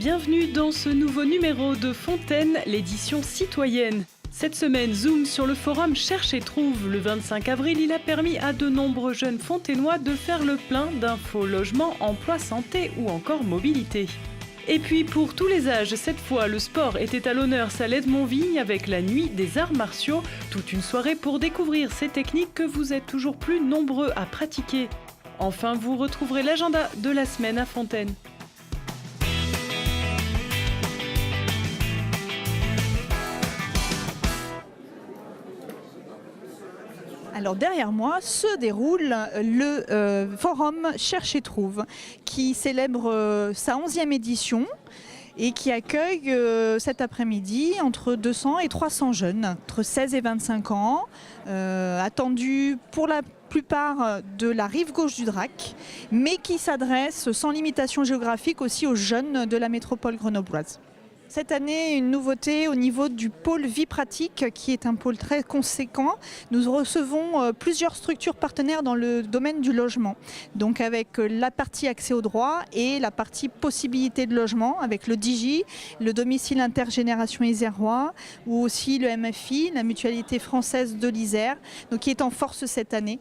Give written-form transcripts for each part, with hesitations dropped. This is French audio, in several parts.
bienvenue dans ce nouveau numéro de Fontaine, l'édition citoyenne. Cette semaine, zoom sur le forum Cherche et Trouve. Le 25 avril, il a permis à de nombreux jeunes fontainois de faire le plein d'infos, logement, emploi, santé ou encore mobilité. Et puis pour tous les âges, cette fois, le sport était à l'honneur à l'Edmond-Vigne avec la nuit des arts martiaux. Toute une soirée pour découvrir ces techniques que vous êtes toujours plus nombreux à pratiquer. Enfin, vous retrouverez l'agenda de la semaine à Fontaine. Alors derrière moi se déroule le forum Cherche et Trouve qui célèbre sa 11e édition et qui accueille cet après-midi entre 200 et 300 jeunes, entre 16 et 25 ans, attendus pour la plupart de la rive gauche du Drac, mais qui s'adresse sans limitation géographique aussi aux jeunes de la métropole grenobloise. Cette année, une nouveauté au niveau du pôle vie pratique, qui est un pôle très conséquent. Nous recevons plusieurs structures partenaires dans le domaine du logement. Donc avec la partie accès au droit et la partie possibilité de logement, avec le DIGI, le domicile intergénération isérois, ou aussi le MFI, la mutualité française de l'Isère, donc qui est en force cette année,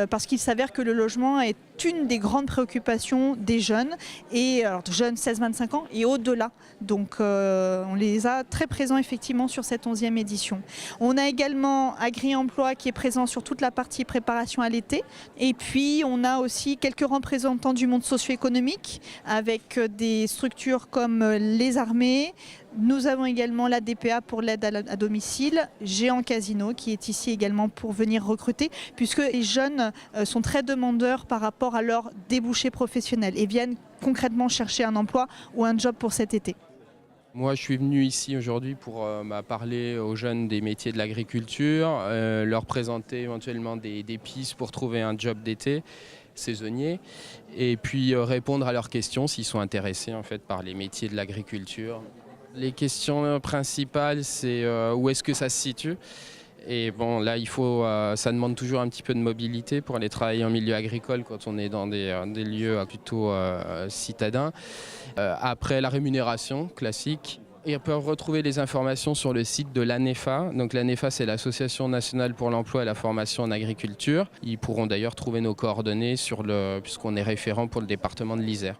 parce qu'il s'avère que le logement est une des grandes préoccupations des jeunes, et alors jeunes 16-25 ans et au-delà. Donc on les a très présents effectivement sur cette 11e édition. On a également Agri-Emploi qui est présent sur toute la partie préparation à l'été. Et puis on a aussi quelques représentants du monde socio-économique avec des structures comme les armées. Nous avons également la DPA pour l'aide à domicile, Géant Casino qui est ici également pour venir recruter, puisque les jeunes sont très demandeurs par rapport à leur débouché professionnel et viennent concrètement chercher un emploi ou un job pour cet été. Moi, je suis venu ici aujourd'hui pour parler aux jeunes des métiers de l'agriculture, leur présenter éventuellement des pistes pour trouver un job d'été saisonnier et puis répondre à leurs questions s'ils sont intéressés en fait par les métiers de l'agriculture. Les questions principales, c'est où est-ce que ça se situe. Et bon, là, ça demande toujours un petit peu de mobilité pour aller travailler en milieu agricole quand on est dans des lieux plutôt citadins. Après, la rémunération classique. Et on peut retrouver les informations sur le site de l'ANEFA. Donc l'ANEFA, c'est l'Association nationale pour l'emploi et la formation en agriculture. Ils pourront d'ailleurs trouver nos coordonnées puisqu'on est référent pour le département de l'Isère.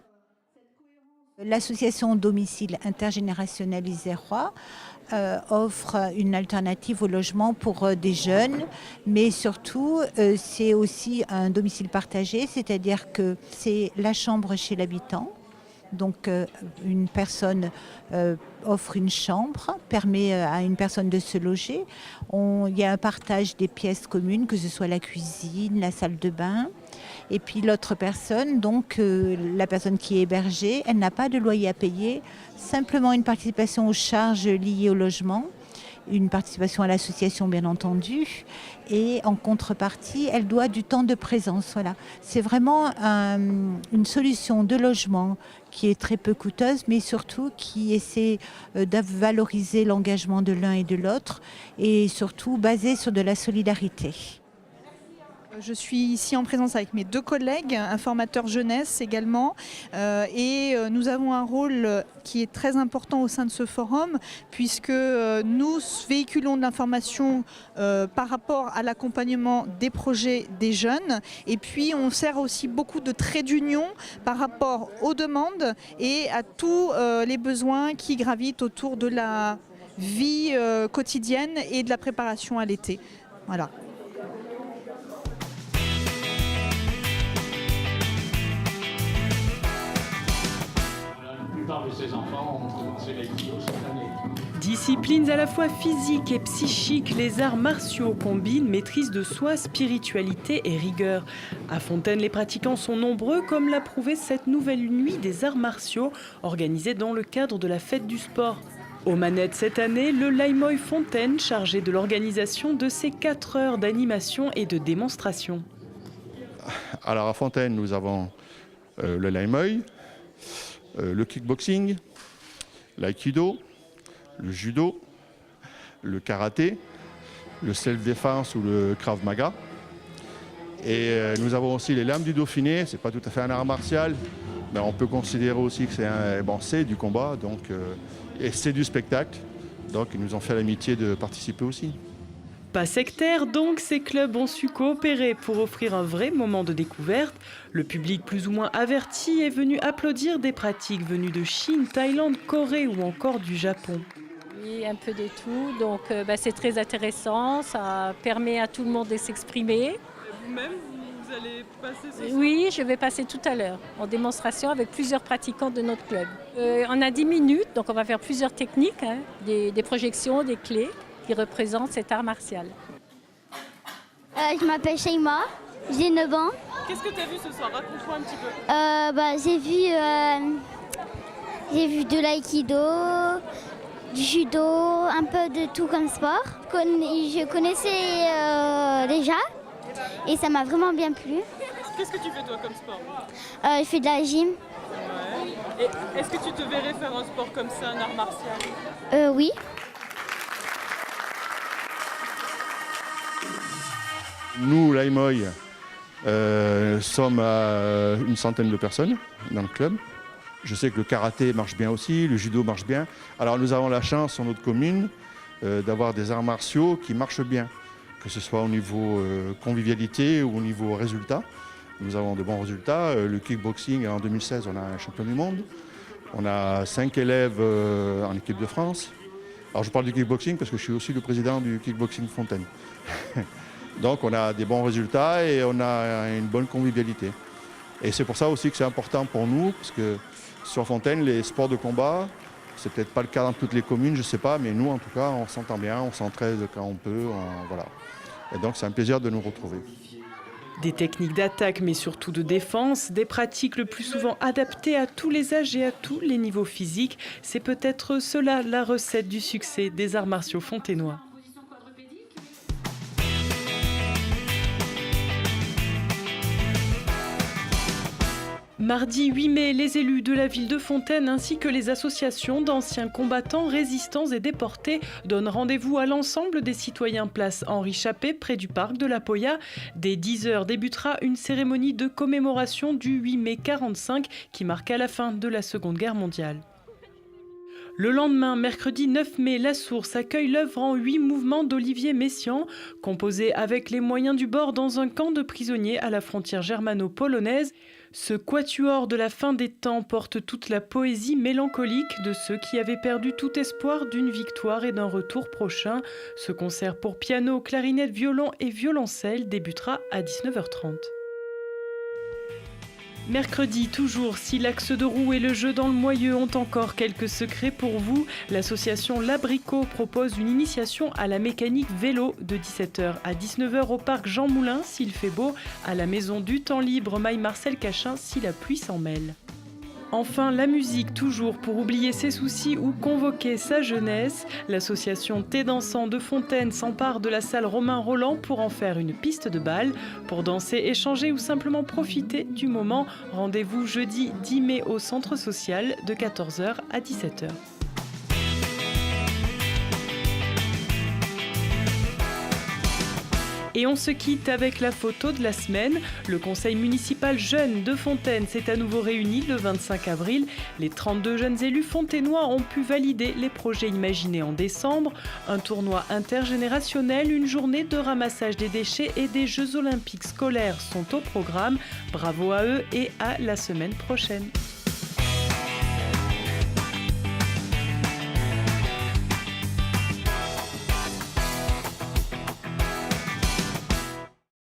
L'association Domicile intergénérationnel isérois offre une alternative au logement pour des jeunes, mais surtout c'est aussi un domicile partagé, c'est-à-dire que c'est la chambre chez l'habitant. Donc une personne offre une chambre, permet à une personne de se loger. Il y a un partage des pièces communes, que ce soit la cuisine, la salle de bain. Et puis l'autre personne, donc la personne qui est hébergée, elle n'a pas de loyer à payer, simplement une participation aux charges liées au logement, une participation à l'association bien entendu, et en contrepartie, elle doit du temps de présence. Voilà. C'est vraiment une solution de logement qui est très peu coûteuse, mais surtout qui essaie de valoriser l'engagement de l'un et de l'autre, et surtout basée sur de la solidarité. Je suis ici en présence avec mes deux collègues, un formateur jeunesse également, et nous avons un rôle qui est très important au sein de ce forum, puisque nous véhiculons de l'information par rapport à l'accompagnement des projets des jeunes, et puis on sert aussi beaucoup de traits d'union par rapport aux demandes et à tous les besoins qui gravitent autour de la vie quotidienne et de la préparation à l'été. Voilà. De ces enfants ont commencé les kilos cette année. Disciplines à la fois physiques et psychiques, les arts martiaux combinent maîtrise de soi, spiritualité et rigueur. À Fontaine, les pratiquants sont nombreux, comme l'a prouvé cette nouvelle nuit des arts martiaux organisée dans le cadre de la fête du sport. Aux manettes cette année, le Laïmoy Fontaine, chargé de l'organisation de ces 4 heures d'animation et de démonstration. Alors à Fontaine, nous avons le Laïmoy, le kickboxing, l'aïkido, le judo, le karaté, le self-défense ou le krav maga. Et nous avons aussi les lames du Dauphiné, c'est pas tout à fait un art martial, Mais on peut considérer aussi que c'est du combat, donc, et c'est du spectacle. Donc ils nous ont fait l'amitié de participer aussi. Pas sectaire, donc ces clubs ont su coopérer pour offrir un vrai moment de découverte. Le public plus ou moins averti est venu applaudir des pratiques venues de Chine, Thaïlande, Corée ou encore du Japon. Oui, un peu de tout, donc c'est très intéressant, ça permet à tout le monde de s'exprimer. Vous-même, vous allez passer ce soir ? Oui, je vais passer tout à l'heure en démonstration avec plusieurs pratiquants de notre club. On a 10 minutes, donc on va faire plusieurs techniques, des projections, des clés qui représentent cet art martial. Je m'appelle Sheima, j'ai 9 ans. Qu'est-ce que tu as vu ce soir ? Raconte-moi un petit peu. J'ai vu de l'aïkido, du judo, un peu de tout comme sport. Je connaissais déjà et ça m'a vraiment bien plu. Qu'est-ce que tu fais toi comme sport ? Je fais de la gym. Ouais. Et est-ce que tu te verrais faire un sport comme ça, un art martial ? Oui. Nous, l'Aïmoy, sommes à une centaine de personnes dans le club. Je sais que le karaté marche bien aussi, le judo marche bien. Alors nous avons la chance sur notre commune d'avoir des arts martiaux qui marchent bien, que ce soit au niveau convivialité ou au niveau résultat. Nous avons de bons résultats. Le kickboxing, en 2016, on a un champion du monde. On a 5 élèves en équipe de France. Alors je parle du kickboxing parce que je suis aussi le président du kickboxing Fontaine. Donc on a des bons résultats et on a une bonne convivialité. Et c'est pour ça aussi que c'est important pour nous, parce que sur Fontaine, les sports de combat, c'est peut-être pas le cas dans toutes les communes, je sais pas, mais nous en tout cas, on s'entend bien, on s'entraide quand on peut, voilà. Et donc c'est un plaisir de nous retrouver. Des techniques d'attaque, mais surtout de défense, des pratiques le plus souvent adaptées à tous les âges et à tous les niveaux physiques. C'est peut-être cela la recette du succès des arts martiaux fontainois. Mardi 8 mai, les élus de la ville de Fontaine ainsi que les associations d'anciens combattants, résistants et déportés donnent rendez-vous à l'ensemble des citoyens place Henri Chappé, près du parc de la Poya. Dès 10h débutera une cérémonie de commémoration du 8 mai 1945 qui marqua la fin de la Seconde Guerre mondiale. Le lendemain, mercredi 9 mai, La Source accueille l'œuvre en 8 mouvements d'Olivier Messiaen, composé avec les moyens du bord dans un camp de prisonniers à la frontière germano-polonaise. Ce quatuor de la fin des temps porte toute la poésie mélancolique de ceux qui avaient perdu tout espoir d'une victoire et d'un retour prochain. Ce concert pour piano, clarinette, violon et violoncelle débutera à 19h30. Mercredi, toujours, si l'axe de roue et le jeu dans le moyeu ont encore quelques secrets pour vous, l'association L'Abricot propose une initiation à la mécanique vélo de 17h à 19h au parc Jean Moulin s'il fait beau, à la maison du temps libre Maille Marcel Cachin si la pluie s'en mêle. Enfin, la musique, toujours pour oublier ses soucis ou convoquer sa jeunesse. L'association Thé Dansant de Fontaine s'empare de la salle Romain Roland pour en faire une piste de bal. Pour danser, échanger ou simplement profiter du moment, rendez-vous jeudi 10 mai au centre social de 14h à 17h. Et on se quitte avec la photo de la semaine. Le conseil municipal jeune de Fontaine s'est à nouveau réuni le 25 avril. Les 32 jeunes élus fontainois ont pu valider les projets imaginés en décembre. Un tournoi intergénérationnel, une journée de ramassage des déchets et des Jeux olympiques scolaires sont au programme. Bravo à eux et à la semaine prochaine.